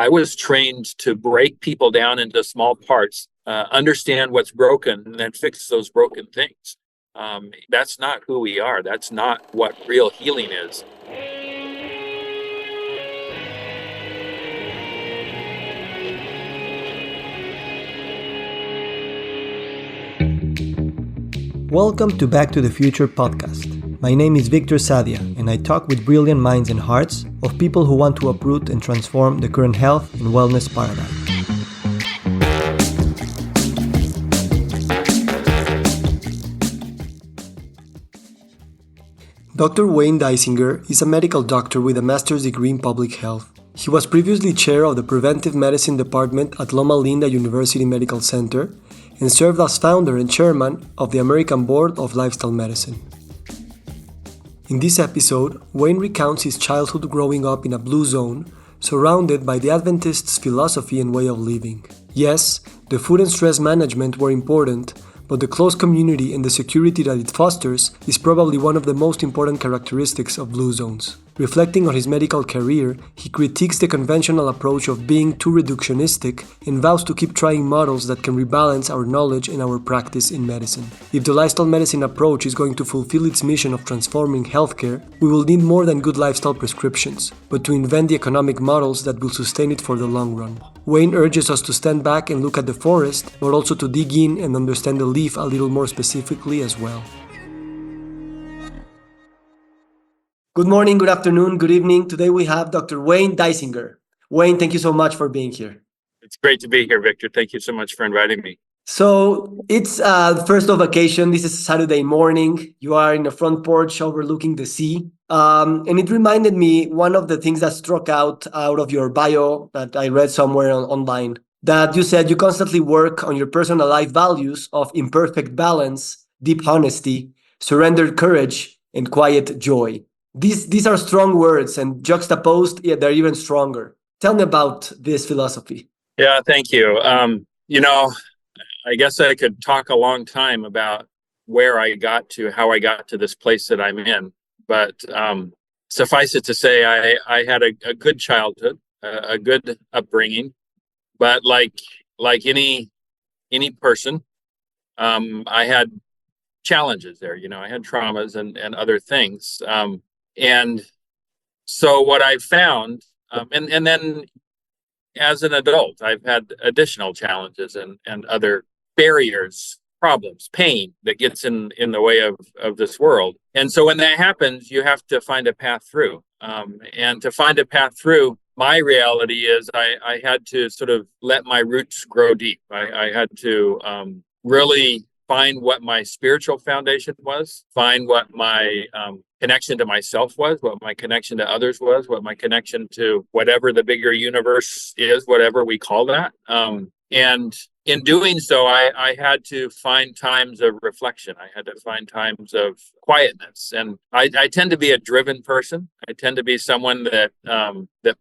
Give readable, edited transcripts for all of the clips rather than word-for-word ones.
I was trained to break people down into small parts, understand what's broken, and then fix those broken things. That's not who we are. That's not what real healing is. Welcome to Back to the Future podcast. My name is Victor Sadia, and I talk with brilliant minds and hearts of people who want to uproot and transform the current health and wellness paradigm. Dr. Wayne Dysinger is a medical doctor with a master's degree in public health. He was previously chair of the Preventive Medicine Department at Loma Linda University Medical Center and served as founder and chairman of the American Board of Lifestyle Medicine. In this episode, Wayne recounts his childhood growing up in a blue zone, surrounded by the Adventists' philosophy and way of living. Yes, the food and stress management were important, but the close community and the security that it fosters is probably one of the most important characteristics of blue zones. Reflecting on his medical career, he critiques the conventional approach of being too reductionistic and vows to keep trying models that can rebalance our knowledge and our practice in medicine. If the lifestyle medicine approach is going to fulfill its mission of transforming healthcare, we will need more than good lifestyle prescriptions, but to invent the economic models that will sustain it for the long run. Wayne urges us to stand back and look at the forest, but also to dig in and understand the leaf a little more specifically as well. Good morning, good afternoon, good evening. Today we have Dr. Wayne Dysinger. Wayne, thank you so much for being here. It's great to be here, Victor. Thank you so much for inviting me. So it's the first of vacation. This is Saturday morning. You are in the front porch overlooking the sea. And it reminded me one of the things that struck out of your bio that I read somewhere online, that you said you constantly work on your personal life values of imperfect balance, deep honesty, surrendered courage, and quiet joy. These are strong words, and juxtaposed, they're even stronger. Tell me about this philosophy. Yeah, thank you. I guess I could talk a long time about where I got to, how I got to this place that I'm in. But suffice it to say, I had a good childhood, a good upbringing. But like any person, I had challenges there. I had traumas and other things. And so what I found, and then as an adult, I've had additional challenges and other barriers, problems, pain that gets in the way of this world. And so when that happens, you have to find a path through. And to find a path through, my reality is I had to sort of let my roots grow deep. I had to really find what my spiritual foundation was, find what my connection to myself was, what my connection to others was, what my connection to whatever the bigger universe is, whatever we call that. And in doing so, I had to find times of reflection. I had to find times of quietness. And I tend to be a driven person. I tend to be someone that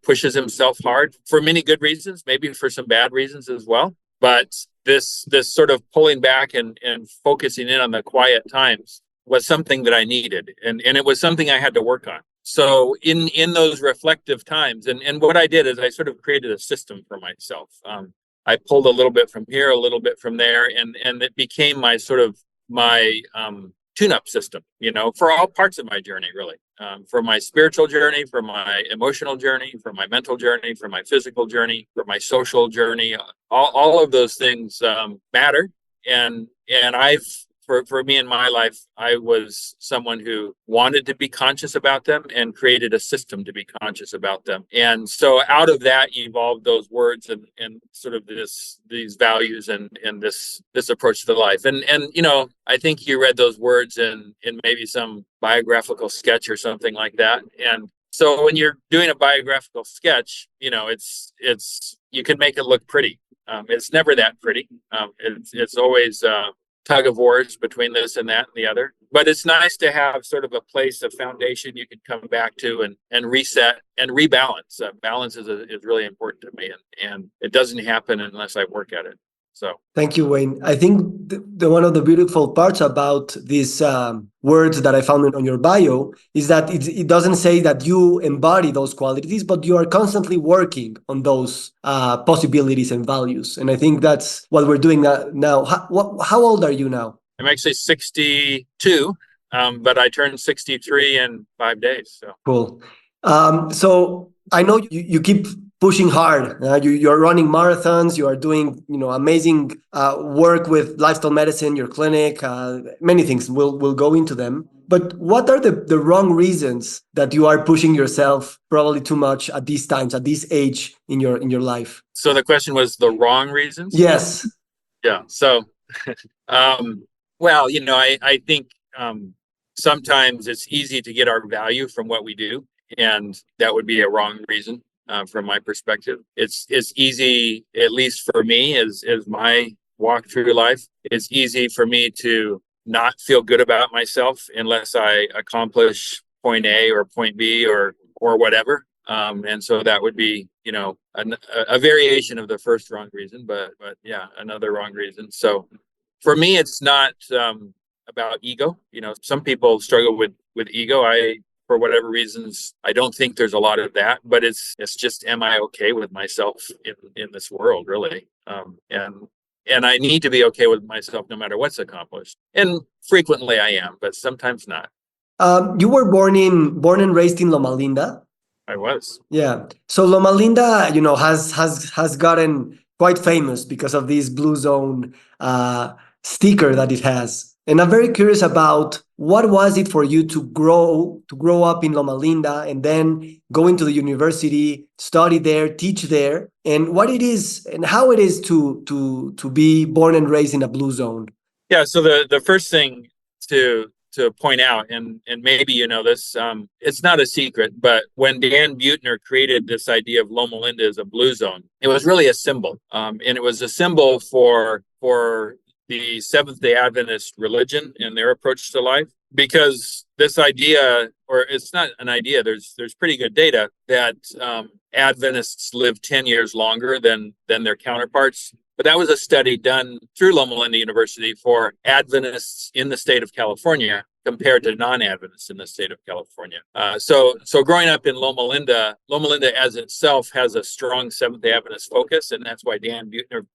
pushes himself hard for many good reasons, maybe for some bad reasons as well. But this sort of pulling back and focusing in on the quiet times was something that I needed. And it was something I had to work on. So in those reflective times, and what I did is I sort of created a system for myself. I pulled a little bit from here, a little bit from there, and it became my tune-up system, for all parts of my journey, really. For my spiritual journey, for my emotional journey, for my mental journey, for my physical journey, for my social journey. All of those things matter. And I've, for me in my life, I was someone who wanted to be conscious about them and created a system to be conscious about them. And so out of that evolved those words and sort of these values and this approach to life. And I think you read those words in maybe some biographical sketch or something like that. And so when you're doing a biographical sketch, it's you can make it look pretty. It's never that pretty. It's always tug of wars between this and that and the other. But it's nice to have sort of a place, a foundation you can come back to and reset and rebalance. Balance is really important to me, and it doesn't happen unless I work at it. So Thank you, Wayne. I think one of the beautiful parts about these words that I found on your bio is that it doesn't say that you embody those qualities, but you are constantly working on those possibilities and values. And I think that's what we're doing now. How old are you now? I'm actually 62, but I turned 63 in 5 days. So Cool. So I know you keep pushing hard. You're running marathons. You are doing amazing work with lifestyle medicine, your clinic, many things. We'll go into them. But what are the wrong reasons that you are pushing yourself probably too much at these times, at this age in your life? so the question was the wrong reasons. Yes. Yeah. So, um, well, I think sometimes it's easy to get our value from what we do, and that would be a wrong reason from my perspective. It's easy, at least for me, as my walk through life. It's easy for me to not feel good about myself unless I accomplish point A or point B or whatever. And so that would be, a variation of the first wrong reason, but yeah, another wrong reason. So for me, it's not about ego. Some people struggle with ego. For whatever reasons, I don't think there's a lot of that, but it's just, am I okay with myself in this world, really? And I need to be okay with myself no matter what's accomplished. And frequently I am, but sometimes not. You were born and raised in Loma Linda. I was. Yeah. So Loma Linda, has gotten quite famous because of this blue zone sticker that it has. And I'm very curious about what was it for you to grow up in Loma Linda and then go into the university, study there, teach there, and what it is and how it is to be born and raised in a blue zone. Yeah. So the first thing to point out, and maybe you know this, it's not a secret, but when Dan Buettner created this idea of Loma Linda as a blue zone, it was really a symbol, and it was a symbol for the Seventh Day Adventist religion and their approach to life. Because this idea, or it's not an idea, there's pretty good data that Adventists live 10 years longer than their counterparts. But that was a study done through Loma Linda University for Adventists in the state of California compared to non-Adventists in the state of California. So growing up in Loma Linda as itself has a strong Seventh-day Adventist focus, and that's why Dan Buettner,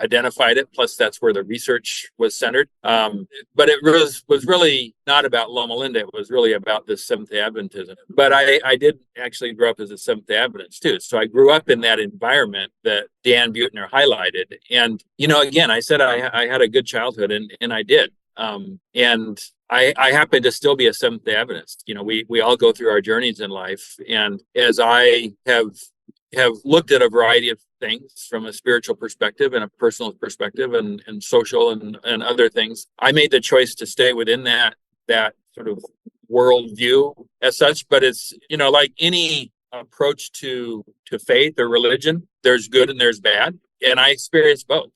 identified it. Plus, that's where the research was centered. But it was really not about Loma Linda. It was really about this Seventh-day Adventism. But I did actually grow up as a Seventh-day Adventist too. So I grew up in that environment that Dan Buettner highlighted. And again, I said I had a good childhood, and I did. And I happen to still be a Seventh-day Adventist. We all go through our journeys in life, and as I have looked at a variety of things from a spiritual perspective and a personal perspective and social and other things, I made the choice to stay within that sort of worldview as such. But it's, like any approach to faith or religion, there's good and there's bad. And I experienced both.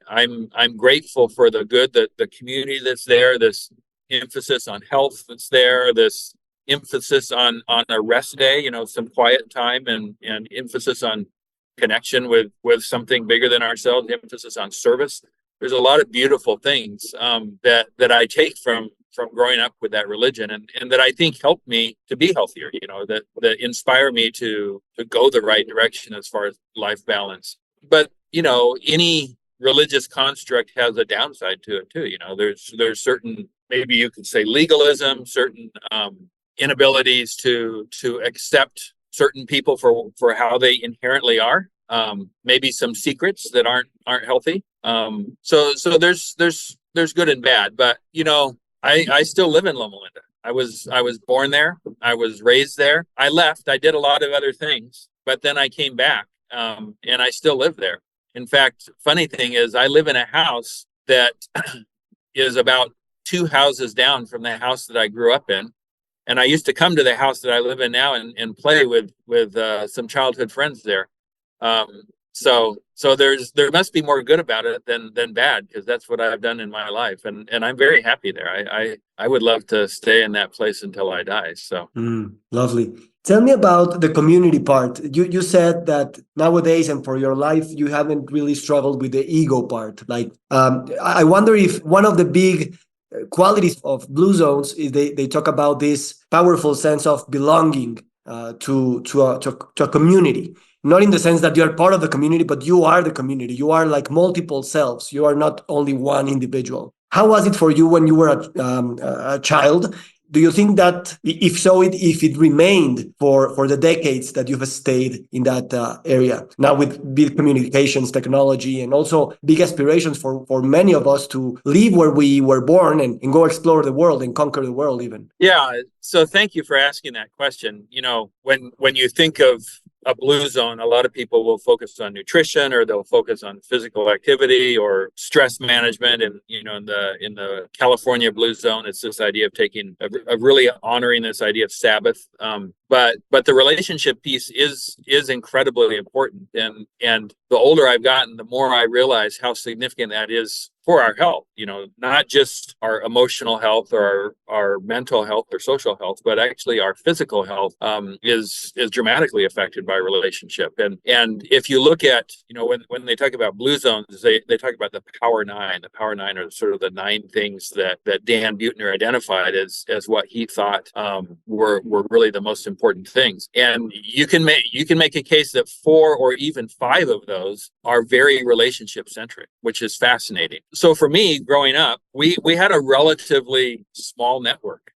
I'm grateful for the good, the community that's there, this emphasis on health that's there, this emphasis on a rest day, some quiet time, and emphasis on connection with something bigger than ourselves, emphasis on service. There's a lot of beautiful things that I take from growing up with that religion, and that I think helped me to be healthier, that inspire me to go the right direction as far as life balance. But any religious construct has a downside to it too. There's certain, maybe you could say, legalism, certain inabilities to accept certain people for how they inherently are. Maybe some secrets that aren't healthy. So there's good and bad. But I still live in Loma Linda. I was born there. I was raised there. I left. I did a lot of other things, but then I came back, and I still live there. In fact, funny thing is, I live in a house that is about 2 houses down from the house that I grew up in. And I used to come to the house that I live in now and play with some childhood friends there. So there must be more good about it than bad, because that's what I've done in my life, and I'm very happy there. I would love to stay in that place until I die. So Lovely. Tell me about the community part. You said that nowadays and for your life, you haven't really struggled with the ego part. Like, I wonder if one of the big qualities of blue zones is they talk about this powerful sense of belonging to a community. Not in the sense that you are part of the community, but you are the community. You are like multiple selves. You are not only one individual. How was it for you when you were a child? Do you think that if so, if it remained for the decades that you've stayed in that area, now with big communications technology and also big aspirations for many of us to live where we were born and go explore the world and conquer the world even? Yeah, so thank you for asking that question. When you think of a blue zone, a lot of people will focus on nutrition, or they'll focus on physical activity or stress management. And in the California blue zone, it's this idea of taking of really honoring this idea of Sabbath. But the relationship piece is incredibly important. And the older I've gotten, the more I realize how significant that is for our health, not just our emotional health or our mental health or social health, but actually our physical health is dramatically affected by relationship. And if you look at, when they talk about blue zones, they talk about the Power Nine. The Power Nine are sort of the 9 things that Dan Buettner identified as what he thought were really the most important things. And you can make a case that 4 or even 5 of those are very relationship centric, which is fascinating. So for me, growing up, we had a relatively small network.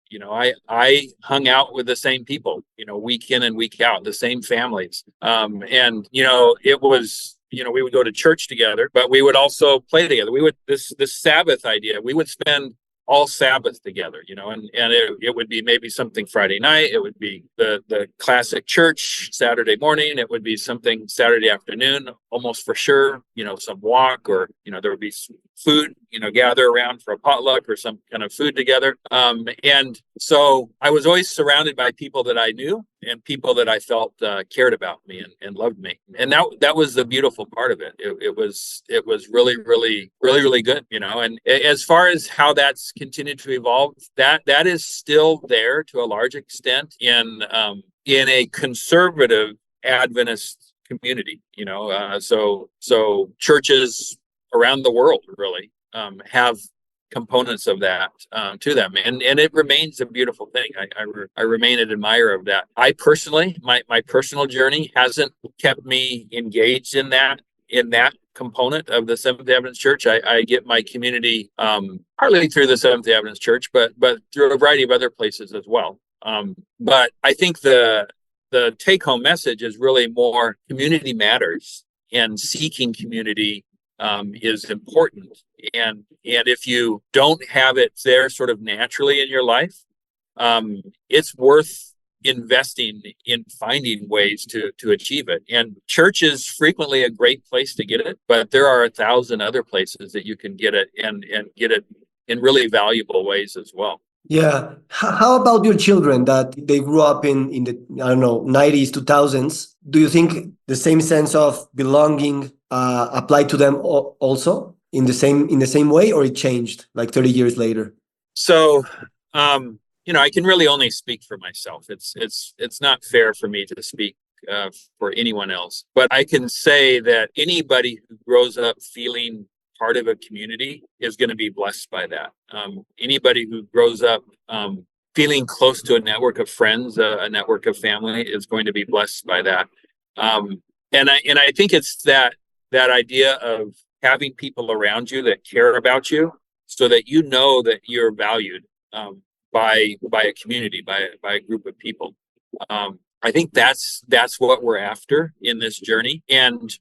I hung out with the same people, week in and week out, the same families. And it was, we would go to church together, but we would also play together. We would, this Sabbath idea, we would spend all Sabbath together, and it would be maybe something Friday night. It would be the classic church Saturday morning. It would be something Saturday afternoon, almost for sure, some walk, or, there would be some food, gather around for a potluck or some kind of food together. And so I was always surrounded by people that I knew and people that I felt cared about me and loved me. And that was the beautiful part of it. It was really, really, really, really good, and as far as how that's continued to evolve, that is still there to a large extent in a conservative Adventist community, so churches around the world really have components of that to them, and it remains a beautiful thing. I remain an admirer of that. I personally, my personal journey hasn't kept me engaged in that component of the Seventh-day Adventist Church. I get my community partly through the Seventh-day Adventist Church, but through a variety of other places as well. But I think the take-home message is really more community matters, and seeking community is important. And if you don't have it there sort of naturally in your life, it's worth investing in finding ways to achieve it. And church is frequently a great place to get it, but there are 1,000 other places that you can get it and get it in really valuable ways as well. Yeah. How about your children that they grew up in the, I don't know, 90s, 2000s? Do you think the same sense of belonging applied to them also in the same way, or it changed like 30 years later? So, I can really only speak for myself. It's not fair for me to speak for anyone else. But I can say that anybody who grows up feeling part of a community is going to be blessed by that. Anybody who grows up feeling close to a network of friends, a network of family, is going to be blessed by that. And I think it's that idea of having people around you that care about you, so that you know that you're valued by a community, by a group of people. I think that's what we're after in this journey. And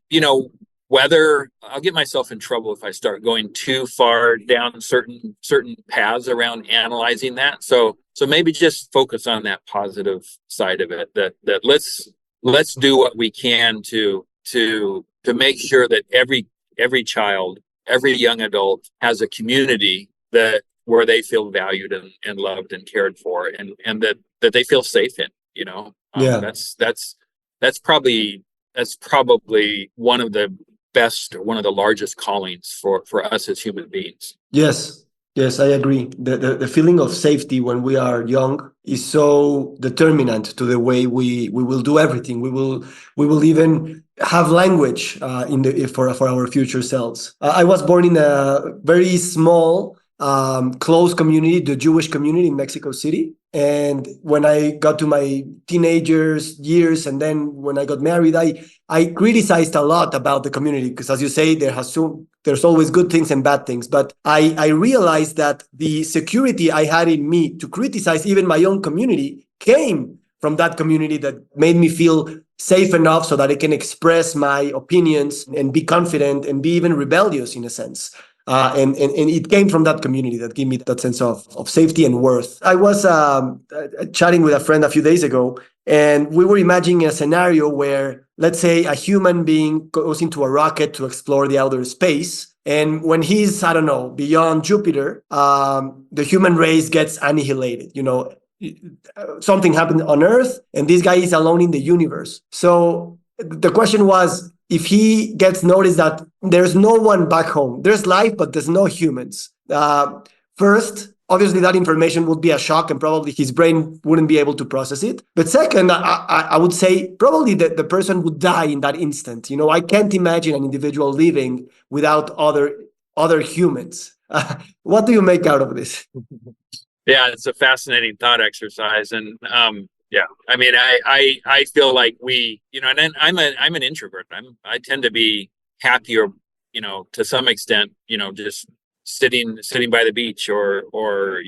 whether I'll get myself in trouble if I start going too far down certain paths around analyzing that. So maybe just focus on that positive side of it. That let's do what we can to make sure that every child, every young adult has a community where they feel valued and loved and cared for, and that they feel safe in. Yeah. That's probably one of the best, one of the largest callings for us as human beings. Yes. Yes, I agree. The feeling of safety when we are young is so determinant to the way we will do everything. We will even have language in the for our future selves. I was born in a very small, close community, the Jewish community in Mexico City. And when I got to my teenagers years, and then when I got married, I criticized a lot about the community because, as you say, there's always good things and bad things. But I realized that the security I had in me to criticize even my own community came from that community that made me feel safe enough so that I can express my opinions and be confident and be even rebellious in a sense. And it came from that community that gave me that sense of safety and worth. I was chatting with a friend a few days ago, and we were imagining a scenario where, let's say, a human being goes into a rocket to explore the outer space. And when he's, I don't know, beyond Jupiter, the human race gets annihilated. Something happened on Earth, and this guy is alone in the universe. So the question was, if he gets noticed that there's no one back home, there's life, but there's no humans. First, obviously, that information would be a shock, and probably his brain wouldn't be able to process it. But second, I would say probably the person would die in that instant. I can't imagine an individual living without other humans. What do you make out of this? Yeah, it's a fascinating thought exercise, and yeah, I mean, I feel like and then I'm an introvert. I tend to be happier, to some extent, just sitting by the beach, or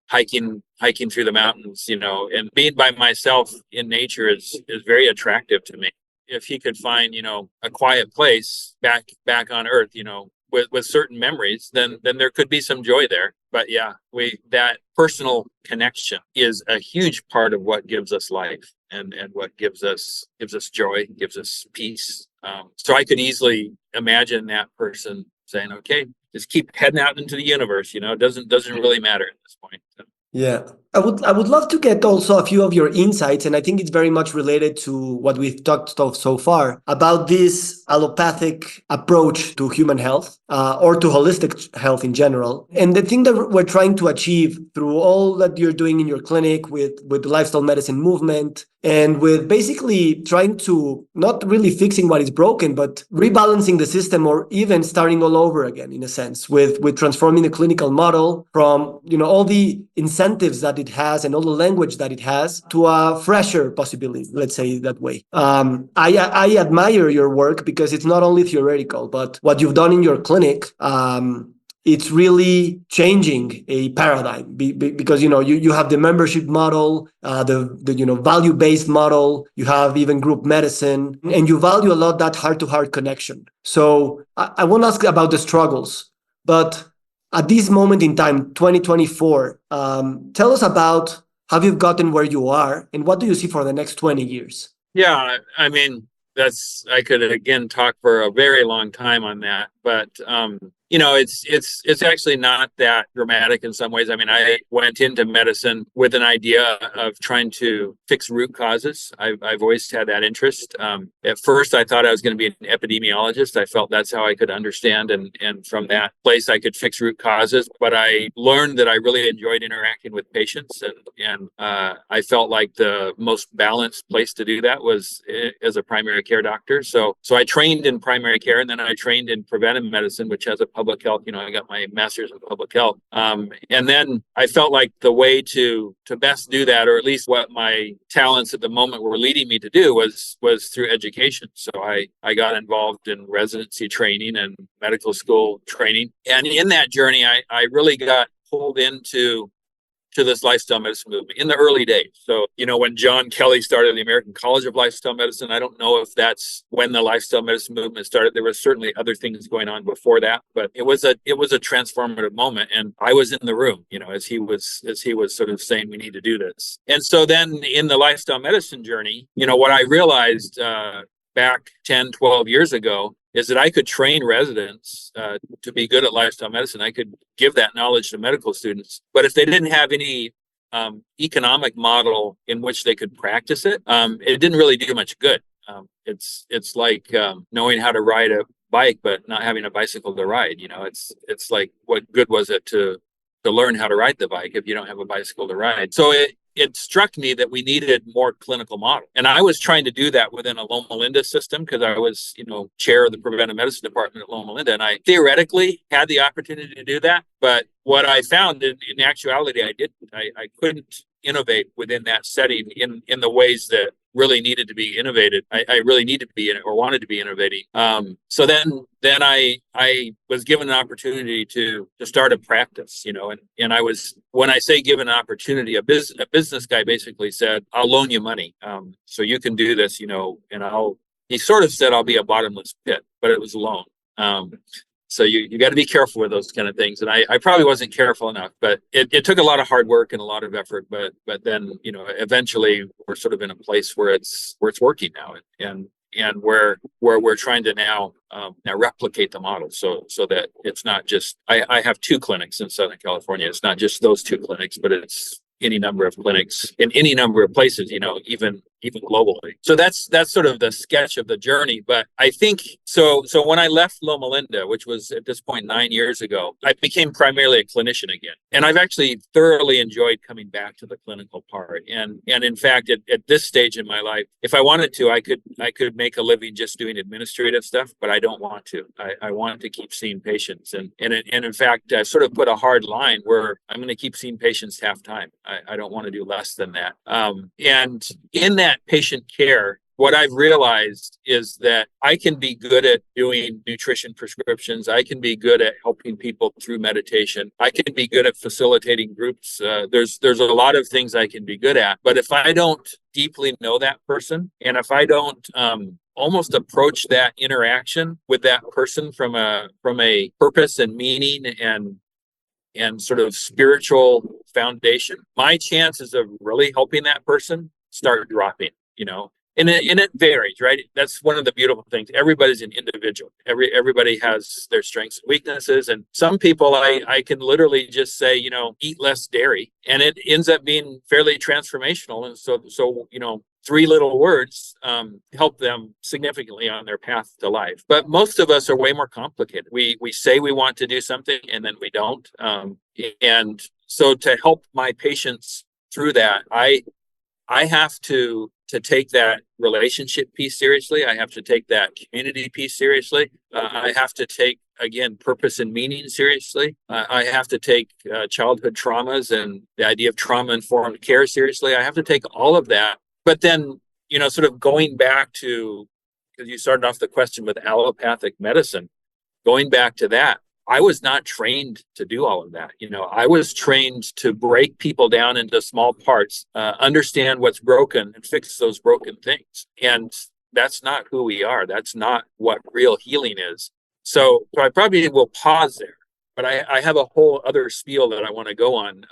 hiking through the mountains, and being by myself in nature is very attractive to me. If he could find, a quiet place back on Earth, with certain memories, then there could be some joy there. But yeah, that personal connection is a huge part of what gives us life, and what gives us joy, gives us peace. So I could easily imagine that person saying, "Okay, just keep heading out into the universe. It doesn't really matter at this point." Yeah. I would love to get also a few of your insights, and I think it's very much related to what we've talked of so far about this allopathic approach to human health, or to holistic health in general. And the thing that we're trying to achieve through all that you're doing in your clinic with the lifestyle medicine movement, and with basically trying to not really fixing what is broken, but rebalancing the system, or even starting all over again, in a sense, with transforming the clinical model from all the incentives that it has and all the language that it has to a fresher possibility, let's say it that way. I admire your work because it's not only theoretical, but what you've done in your clinic, it's really changing a paradigm, because you have the membership model, the value-based model. You have even group medicine, and you value a lot that heart-to-heart connection. So I won't ask about the struggles, but at this moment in time, 2024, tell us about how you've gotten where you are, and what do you see for the next 20 years? Yeah, I mean, I could again talk for a very long time on that, but it's actually not that dramatic in some ways. I mean, I went into medicine with an idea of trying to fix root causes. I've always had that interest. At first, I thought I was going to be an epidemiologist. I felt that's how I could understand, and from that place, I could fix root causes. But I learned that I really enjoyed interacting with patients, and I felt like the most balanced place to do that was as a primary care doctor. So I trained in primary care, and then I trained in preventive medicine, which has a public health. I got my master's in public health. And then I felt like the way to best do that, or at least what my talents at the moment were leading me to do, was through education. So I got involved in residency training and medical school training. And in that journey, I really got pulled into this lifestyle medicine movement in the early days. So, when John Kelly started the American College of Lifestyle Medicine, I don't know if that's when the lifestyle medicine movement started. There were certainly other things going on before that, but it was a transformative moment. And I was in the room, as he was sort of saying, we need to do this. And so then in the lifestyle medicine journey, what I realized back 10, 12 years ago is that I could train residents to be good at lifestyle medicine. I could give that knowledge to medical students. But if they didn't have any economic model in which they could practice it, it didn't really do much good. It's like knowing how to ride a bike, but not having a bicycle to ride. It's like, what good was it to to learn how to ride the bike if you don't have a bicycle to ride. So it struck me that we needed more clinical model. And I was trying to do that within a Loma Linda system because I was, chair of the preventive medicine department at Loma Linda. And I theoretically had the opportunity to do that. But what I found in actuality, I didn't. I couldn't innovate within that setting in the ways that really needed to be innovated. I really needed to be or wanted to be innovating. So then I was given an opportunity to start a practice, and I was, when I say given an opportunity, a business guy basically said, I'll loan you money. So you can do this, and he sort of said, I'll be a bottomless pit, but it was a loan. So you got to be careful with those kind of things. And I probably wasn't careful enough, but it took a lot of hard work and a lot of effort. But then, eventually we're sort of in a place where it's working now, and where we're trying to now replicate the model so that it's not just, I have 2 clinics in Southern California. It's not just those 2 clinics, but it's any number of clinics in any number of places, even globally. So that's sort of the sketch of the journey. But I think so when I left Loma Linda, which was at this point 9 years ago, I became primarily a clinician again. And I've actually thoroughly enjoyed coming back to the clinical part. And in fact, at this stage in my life, if I wanted to, I could make a living just doing administrative stuff, but I don't want to. I want to keep seeing patients. And in fact, I sort of put a hard line where I'm going to keep seeing patients half time. I don't want to do less than that. And in that patient care, what I've realized is that I can be good at doing nutrition prescriptions. I can be good at helping people through meditation. I can be good at facilitating groups. There's a lot of things I can be good at. But if I don't deeply know that person, and if I don't almost approach that interaction with that person from a purpose and meaning and sort of spiritual foundation, my chances of really helping that person start dropping, and it varies, right? That's one of the beautiful things. Everybody's an individual. Everybody has their strengths and weaknesses. And some people I can literally just say, eat less dairy, and it ends up being fairly transformational. And so 3 little words help them significantly on their path to life. But most of us are way more complicated. We say we want to do something and then we don't. And so to help my patients through that, I have to take that relationship piece seriously. I have to take that community piece seriously. I have to take, again, purpose and meaning seriously. I have to take childhood traumas and the idea of trauma-informed care seriously. I have to take all of that. But then, sort of going back to, because you started off the question with allopathic medicine, going back to that, I was not trained to do all of that. I was trained to break people down into small parts, understand what's broken and fix those broken things. And that's not who we are. That's not what real healing is. So I probably will pause there. But I have a whole other spiel that I want to go on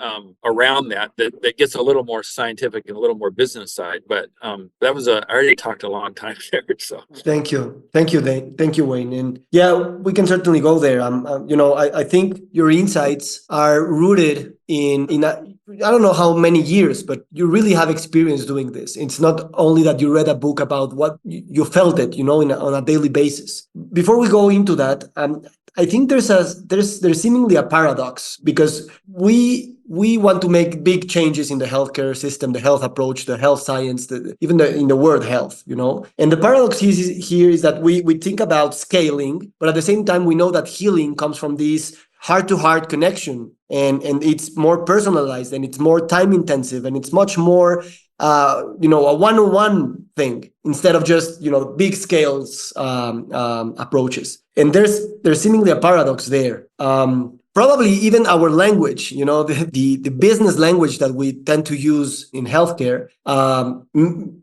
around that gets a little more scientific and a little more business side. But I already talked a long time there. So thank you, Dane. Thank you, Wayne. And yeah, we can certainly go there. I think your insights are rooted in I don't know how many years, but you really have experience doing this. It's not only that you read a book about what you felt it, on a daily basis. Before we go into that, I think there's seemingly a paradox, because we want to make big changes in the healthcare system, the health approach, the health science, even in the word health, And the paradox here is that we think about scaling, but at the same time we know that healing comes from this heart-to-heart connection, and it's more personalized, and it's more time intensive, and it's much more a one-on-one thing instead of just big scales approaches. And there's seemingly a paradox there. Probably even our language, the business language that we tend to use in healthcare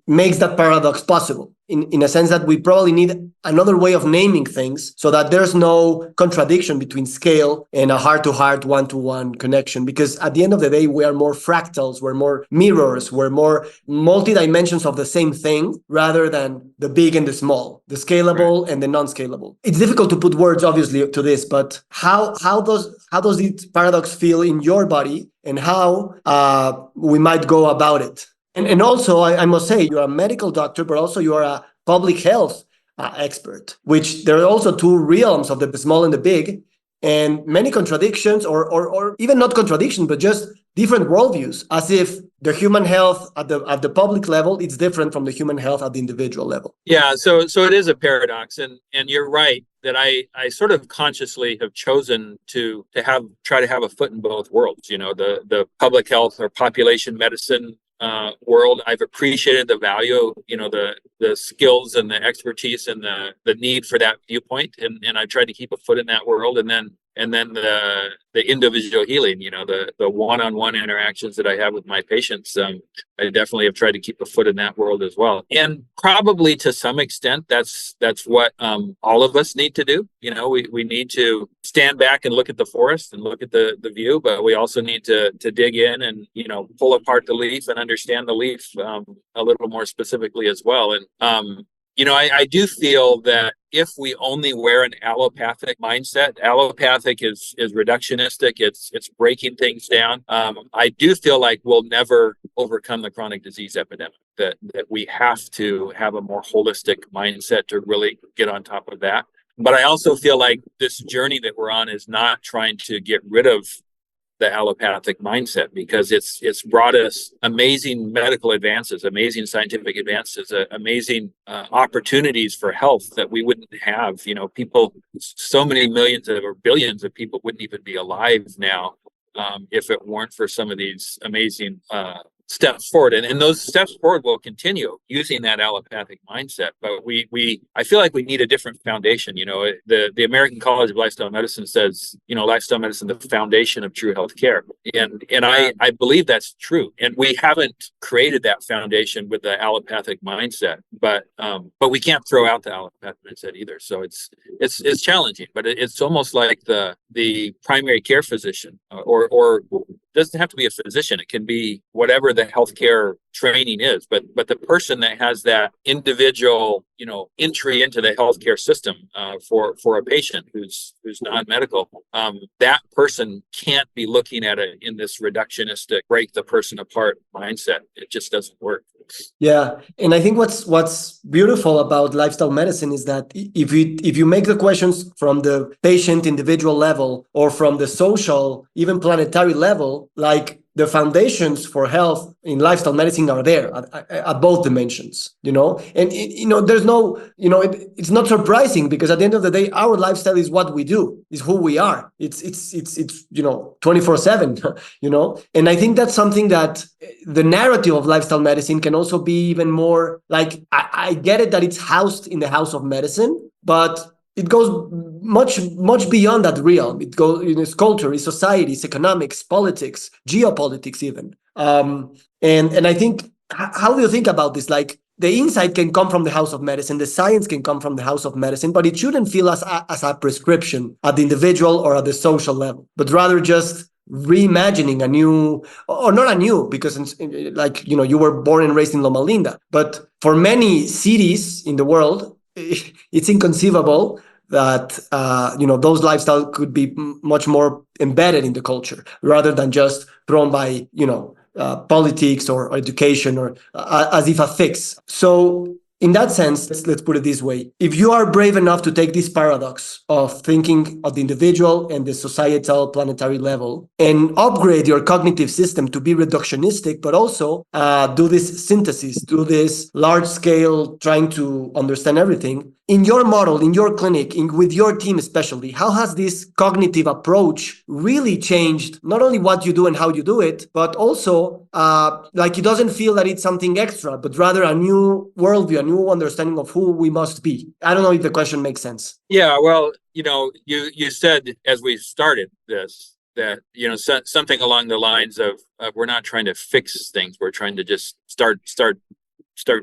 makes that paradox possible. In a sense that we probably need another way of naming things so that there's no contradiction between scale and a heart-to-heart, one-to-one connection. Because at the end of the day, we are more fractals, we're more mirrors, we're more multi-dimensions of the same thing rather than the big and the small, the scalable and the non-scalable. It's difficult to put words, obviously, to this, but how does this paradox feel in your body, and how we might go about it? And also, I must say, you're a medical doctor, but also you are a public health expert, which there are also 2 realms of the small and the big. and many contradictions, or even not contradiction, but just different worldviews, as if the human health at the public level is different from the human health at the individual level. Yeah, so it is a paradox, and you're right that I sort of consciously have chosen to try to have a foot in both worlds. The public health or population medicine world. I've appreciated the value, the skills and the expertise and the need for that viewpoint, and I tried to keep a foot in that world, and then the individual healing, the one-on-one interactions that I have with my patients. I definitely have tried to keep a foot in that world as well. And probably to some extent, that's what all of us need to do. We need to stand back and look at the forest and look at the view, but we also need to dig in and, pull apart the leaf and understand the leaf a little more specifically as well. And, I do feel that if we only wear an allopathic mindset, allopathic is reductionistic. It's breaking things down. I do feel like we'll never overcome the chronic disease epidemic. That we have to have a more holistic mindset to really get on top of that. But I also feel like this journey that we're on is not trying to get rid of the allopathic mindset, because it's brought us amazing medical advances, amazing scientific advances, amazing opportunities for health that we wouldn't have. People, so many millions or billions of people wouldn't even be alive now if it weren't for some of these amazing steps forward, and those steps forward will continue using that allopathic mindset. But I feel like we need a different foundation. The American College of Lifestyle Medicine says, lifestyle medicine, the foundation of true health care, and I believe that's true. And we haven't created that foundation with the allopathic mindset, but we can't throw out the allopathic mindset either. So it's challenging, but it's almost like the primary care physician, or doesn't have to be a physician. It can be whatever the healthcare training is, but the person that has that individual, entry into the healthcare system for a patient who's non-medical, that person can't be looking at it in this reductionistic, break the person apart mindset. It just doesn't work. Yeah, and I think what's beautiful about lifestyle medicine is that if you make the questions from the patient individual level or from the social, even planetary level, like the foundations for health in lifestyle medicine are there at both dimensions, and there's no, it's not surprising, because at the end of the day, our lifestyle is what we do, is who we are. It's 24/7, and I think that's something that the narrative of lifestyle medicine can also be even more like, I get it that it's housed in the house of medicine, but it goes much beyond that realm. It goes in its culture, its society, its economics, politics, geopolitics, even. And I think, how do you think about this? Like, the insight can come from the house of medicine, the science can come from the house of medicine, but it shouldn't feel as a prescription at the individual or at the social level, but rather just reimagining a new, or not a new, because you were born and raised in Loma Linda, but for many cities in the world, it's inconceivable that those lifestyles could be much more embedded in the culture rather than just thrown by politics or education, or as if a fix. So in that sense, let's put it this way. If you are brave enough to take this paradox of thinking of the individual and the societal planetary level and upgrade your cognitive system to be reductionistic, but also do this synthesis, do this large scale, trying to understand everything, in your model, in your clinic, with your team especially, how has this cognitive approach really changed not only what you do and how you do it, but also it doesn't feel that it's something extra, but rather a new worldview, a new understanding of who we must be? I don't know if the question makes sense. Yeah, well, you said as we started this that something along the lines of we're not trying to fix things, we're trying to just start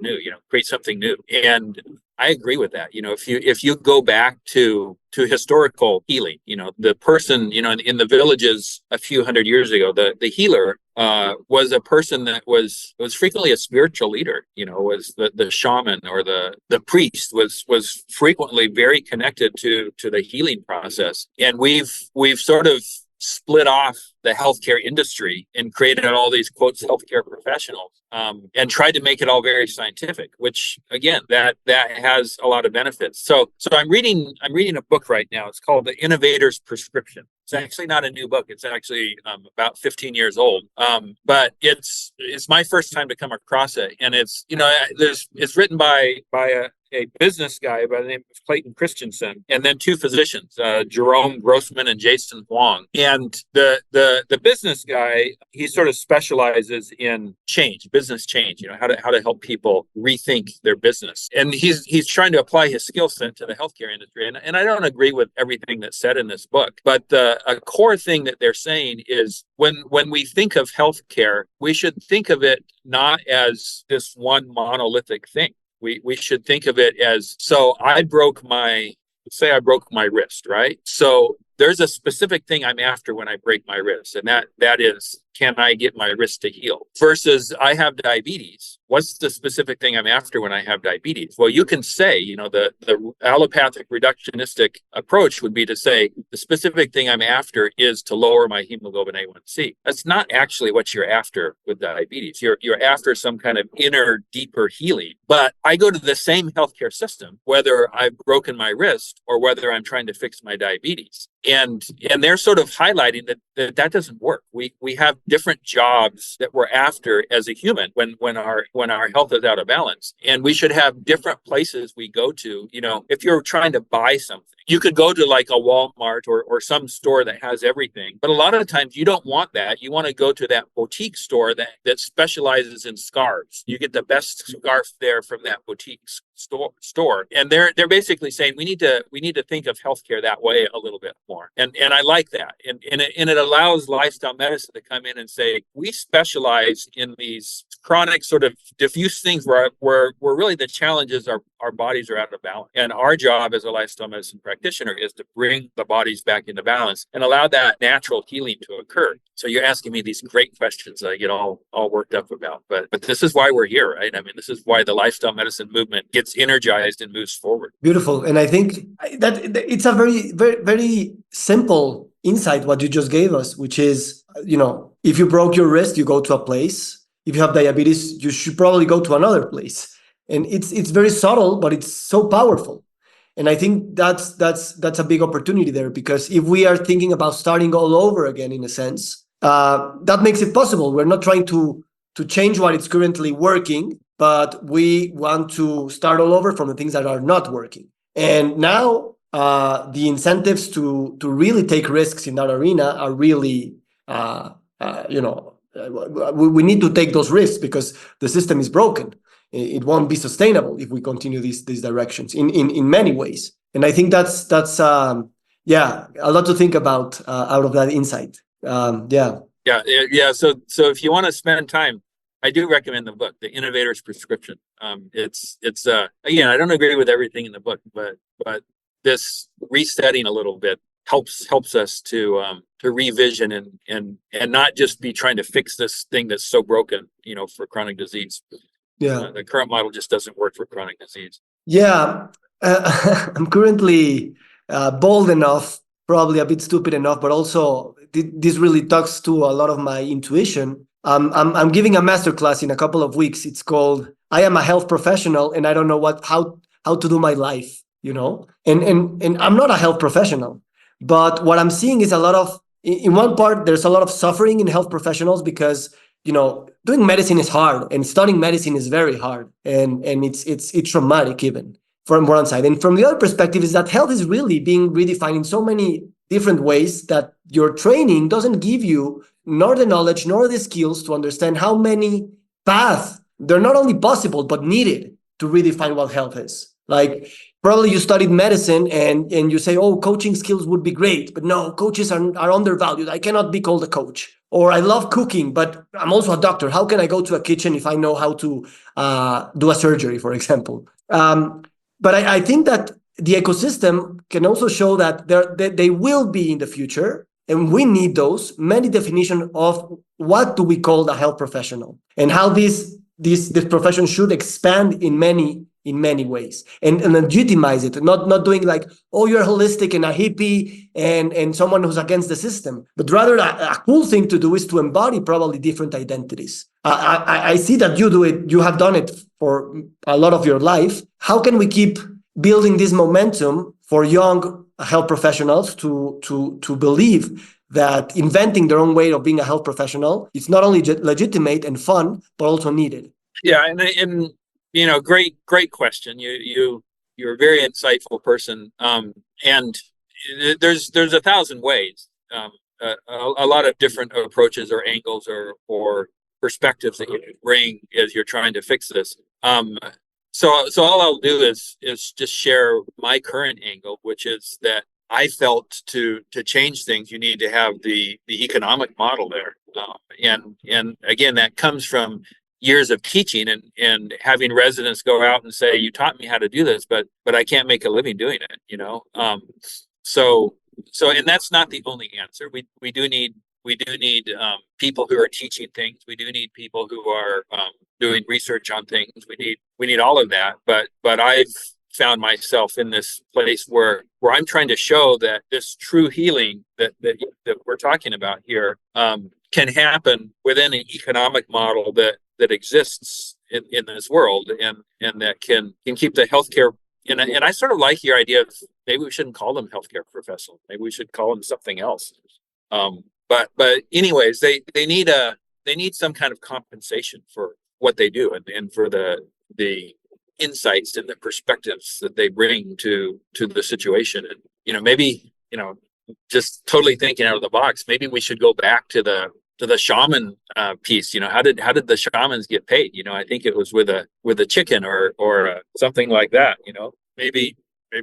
new, create something new. And I agree with that. If you go back to historical healing, the person, in the villages a few hundred years ago, the healer was a person that was frequently a spiritual leader, was the shaman, or the priest was frequently very connected to the healing process. And we've sort of split off the healthcare industry and created all these quotes healthcare professionals, and tried to make it all very scientific, which again, that has a lot of benefits. So I'm reading a book right now. It's called The Innovator's Prescription. It's actually not a new book. It's actually about 15 years old. But it's my first time to come across it, and it's written by a business guy by the name of Clayton Christensen, and then two physicians, Jerome Grossman and Jason Huang. And the business guy, he sort of specializes in business change, how to help people rethink their business. And he's trying to apply his skill set to the healthcare industry. And I don't agree with everything that's said in this book, but a core thing that they're saying is when we think of healthcare, we should think of it not as this one monolithic thing. We should think of it as, so I broke my wrist, right? So there's a specific thing I'm after when I break my wrist, and that is, can I get my wrist to heal? Versus I have diabetes. What's the specific thing I'm after when I have diabetes? Well, you can say, the allopathic reductionistic approach would be to say, the specific thing I'm after is to lower my hemoglobin A1C. That's not actually what you're after with diabetes. You're after some kind of inner, deeper healing. But I go to the same healthcare system, whether I've broken my wrist or whether I'm trying to fix my diabetes. And they're sort of highlighting that doesn't work. We have different jobs that we're after as a human when our health is out of balance, and we should have different places we go to. If you're trying to buy something, you could go to like a Walmart or some store that has everything, but a lot of times you don't want that. You want to go to that boutique store that specializes in scarves. You get the best scarf there from that boutique store, and they're basically saying we need to think of healthcare that way a little bit more, and I like that, and it allows lifestyle medicine to come in and say, we specialize in these chronic sort of diffuse things where really the challenge is our bodies are out of balance, and our job as a lifestyle medicine practitioner is to bring the bodies back into balance and allow that natural healing to occur. So you're asking me these great questions that I get all worked up about, but this is why we're here, right? I mean, this is why the lifestyle medicine movement gets energized and moves forward. Beautiful. And I think that it's a very, very, very simple insight what you just gave us, which is, if you broke your wrist, you go to a place. If you have diabetes, you should probably go to another place. And it's very subtle, but it's so powerful. And I think that's a big opportunity there, because if we are thinking about starting all over again, in a sense, that makes it possible. We're not trying to change what is currently working, but we want to start all over from the things that are not working. And now the incentives to really take risks in that arena are really, we need to take those risks because the system is broken. It won't be sustainable if we continue these directions in many ways. And I think that's a lot to think about out of that insight. Yeah. So if you want to spend time, I do recommend the book, The Innovator's Prescription. It's again, I don't agree with everything in the book, but this resetting a little bit helps us to revision and not just be trying to fix this thing that's so broken, for chronic disease. Yeah, the current model just doesn't work for chronic disease. Yeah, I'm currently bold enough, probably a bit stupid enough, but also this really talks to a lot of my intuition. I'm giving a masterclass in a couple of weeks. It's called "I Am a Health Professional and I Don't Know how to Do My Life." And I'm not a health professional, but what I'm seeing is in one part, there's a lot of suffering in health professionals because doing medicine is hard and studying medicine is very hard, and it's traumatic even from one side. And from the other perspective is that health is really being redefined in so many different ways that your training doesn't give you nor the knowledge nor the skills to understand how many paths they're not only possible but needed to redefine what health is. Like, probably you studied medicine and you say, oh, coaching skills would be great, but no, coaches are undervalued. I cannot be called a coach. Or I love cooking, but I'm also a doctor. How can I go to a kitchen if I know how to do a surgery, for example? But I think that the ecosystem can also show that they will be in the future, and we need those many definitions of what do we call a health professional and how this profession should expand in many in many ways, and legitimize it, not doing like, oh, you're holistic and a hippie and someone who's against the system, but rather a cool thing to do is to embody probably different identities. I see that you do it, you have done it for a lot of your life. How can we keep building this momentum for young health professionals to believe that inventing their own way of being a health professional is not only legitimate and fun, but also needed? Yeah, and great question. You're a very insightful person, and there's a thousand ways, a lot of different approaches or angles or perspectives that you can bring as you're trying to fix this. So all I'll do is just share my current angle, which is that I felt to change things, you need to have the economic model there, and again, that comes from years of teaching and having residents go out and say, you taught me how to do this, but I can't make a living doing it. So and that's not the only answer. We do need people who are teaching things. We do need people who are doing research on things. We need all of that. But I've found myself in this place where I'm trying to show that this true healing that we're talking about here can happen within an economic model that exists in this world, and that can keep the healthcare. And I sort of like your idea of maybe we shouldn't call them healthcare professionals. Maybe we should call them something else. But anyways, they need some kind of compensation for what they do and for the insights and the perspectives that they bring to the situation. And maybe just totally thinking out of the box, maybe we should go back to the shaman piece. How did the shamans get paid? I think it was with a chicken or something like that. Maybe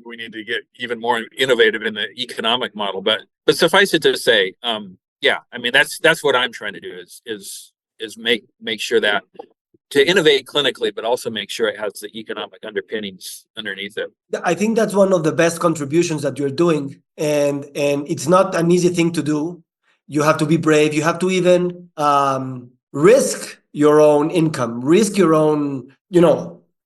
we need to get even more innovative in the economic model. But suffice it to say, yeah, I mean that's what I'm trying to do is make sure that to innovate clinically, but also make sure it has the economic underpinnings underneath it. I think that's one of the best contributions that you're doing, and it's not an easy thing to do. You have to be brave. You have to even risk your own income, risk your own,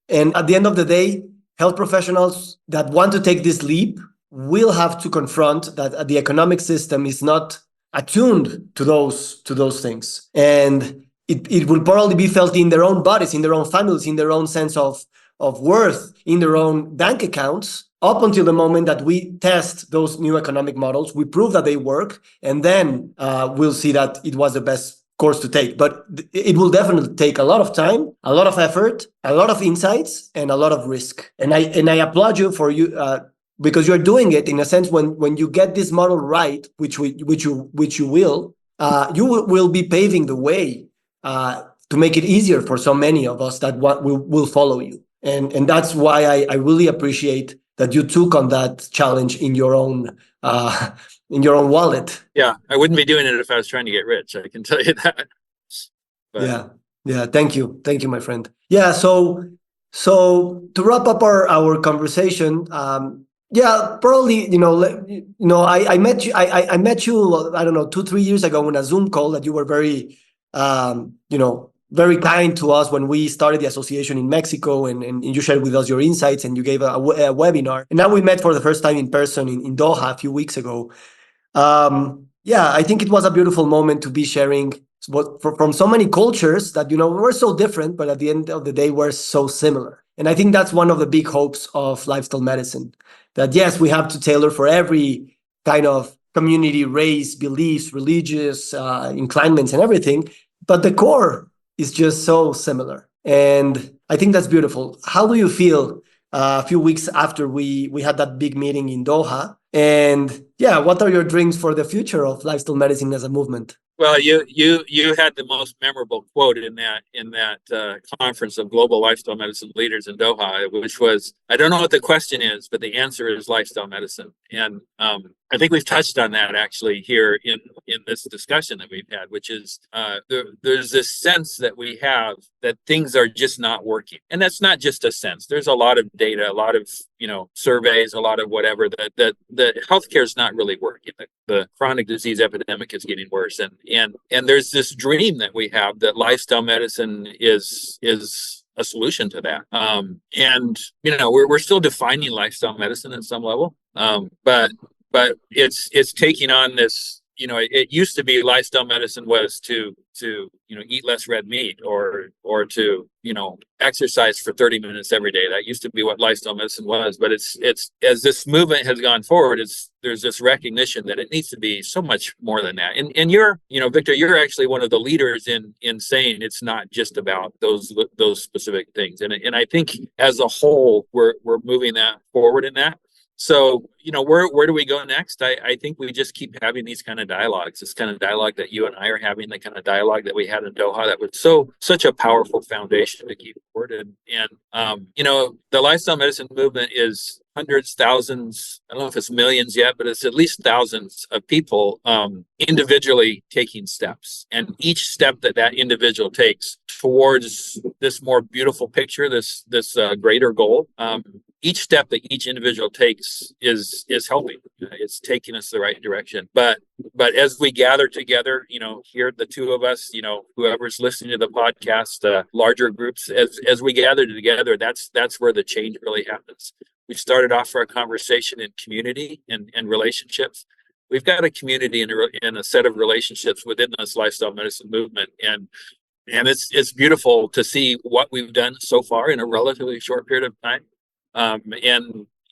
and at the end of the day, health professionals that want to take this leap will have to confront that the economic system is not attuned to those things. And it will probably be felt in their own bodies, in their own families, in their own sense of worth, in their own bank accounts, up until the moment that we test those new economic models, we prove that they work, and then we'll see that it was the best course to take. But it will definitely take a lot of time, a lot of effort, a lot of insights, and a lot of risk. And I applaud you for because you're doing it in a sense when you get this model right, which you will, you will be paving the way to make it easier for so many of us that will follow you. And that's why I really appreciate that you took on that challenge in your own wallet. Yeah, I wouldn't be doing it if I was trying to get rich. I can tell you that. But yeah. Thank you, my friend. Yeah. So to wrap up our conversation, yeah, probably I met you. I met you. I don't know, 2-3 years ago on a Zoom call that you were very very kind to us when we started the association in Mexico, and you shared with us your insights, and you gave a webinar. And now we met for the first time in person in Doha a few weeks ago. Yeah, I think it was a beautiful moment to be sharing from so many cultures that, we're so different, but at the end of the day, we're so similar. And I think that's one of the big hopes of lifestyle medicine, that yes, we have to tailor for every kind of community, race, beliefs, religious inclinements and everything, but the core is just so similar. And I think that's beautiful. How do you feel a few weeks after we had that big meeting in Doha? And yeah, what are your dreams for the future of lifestyle medicine as a movement? Well, you had the most memorable quote in that conference of global lifestyle medicine leaders in Doha, which was, "I don't know what the question is, but the answer is lifestyle medicine." And I think we've touched on that actually here in this discussion that we've had, which is there's this sense that we have that things are just not working, and that's not just a sense. There's a lot of data, a lot of surveys, a lot of whatever that healthcare is not really working. The chronic disease epidemic is getting worse, and there's this dream that we have that lifestyle medicine is a solution to that. And we're still defining lifestyle medicine at some level, but it's taking on this. It used to be lifestyle medicine was to eat less red meat or to exercise for 30 minutes every day. That used to be what lifestyle medicine was. But it's as this movement has gone forward, there's this recognition that it needs to be so much more than that. And you're, Victor, you're actually one of the leaders in saying it's not just about those specific things. And I think as a whole, we're moving that forward in that. So, where do we go next? I think we just keep having these kind of dialogues, this kind of dialogue that you and I are having, the kind of dialogue that we had in Doha, that was such a powerful foundation to keep forward. And the lifestyle medicine movement is hundreds, thousands, I don't know if it's millions yet, but it's at least thousands of people individually taking steps. And each step that individual takes towards this more beautiful picture, this greater goal, each step that each individual takes is helping. It's taking us the right direction. But as we gather together, here the two of us, whoever's listening to the podcast, larger groups, as we gather together, that's where the change really happens. We started off our conversation in community and relationships. We've got a community and a set of relationships within this lifestyle medicine movement, and it's beautiful to see what we've done so far in a relatively short period of time.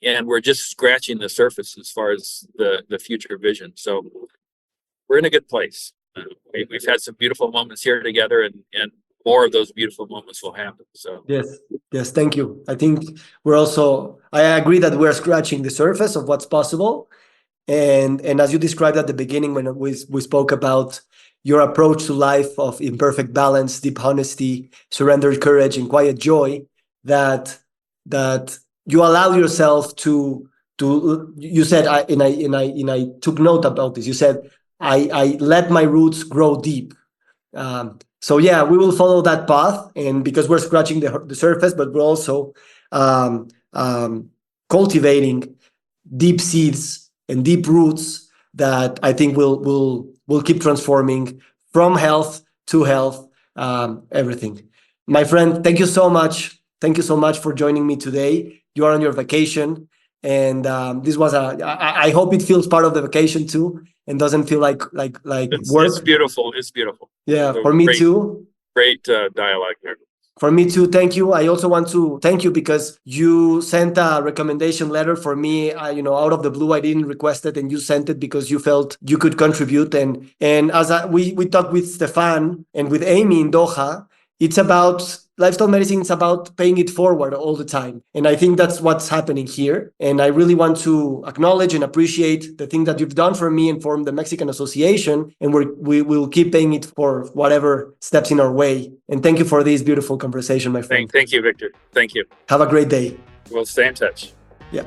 And we're just scratching the surface as far as the future vision. So we're in a good place. We've had some beautiful moments here together, and more of those beautiful moments will happen. So yes, thank you. I think I agree that we're scratching the surface of what's possible. And as you described at the beginning, when we spoke about your approach to life of imperfect balance, deep honesty, surrendered courage, and quiet joy, that you allow yourself to you said, and I took note about this. You said, I let my roots grow deep. So yeah, we will follow that path, and because we're scratching the surface, but we're also cultivating deep seeds and deep roots that I think will keep transforming from health to health, everything. My friend, thank you so much. Thank you so much for joining me today. You are on your vacation, and this was I hope it feels part of the vacation too, and doesn't feel like work. It's beautiful. It's beautiful. Yeah, for me too. Great dialogue here. For me too, thank you. I also want to thank you because you sent a recommendation letter for me. Out of the blue, I didn't request it, and you sent it because you felt you could contribute. And as we talked with Stefan and with Amy in Doha, it's about lifestyle medicine. It's about paying it forward all the time. And I think that's what's happening here. And I really want to acknowledge and appreciate the thing that you've done for me and for the Mexican Association. And we will keep paying it for whatever steps in our way. And thank you for this beautiful conversation, my friend. Thank you, Victor. Thank you. Have a great day. We'll stay in touch. Yeah.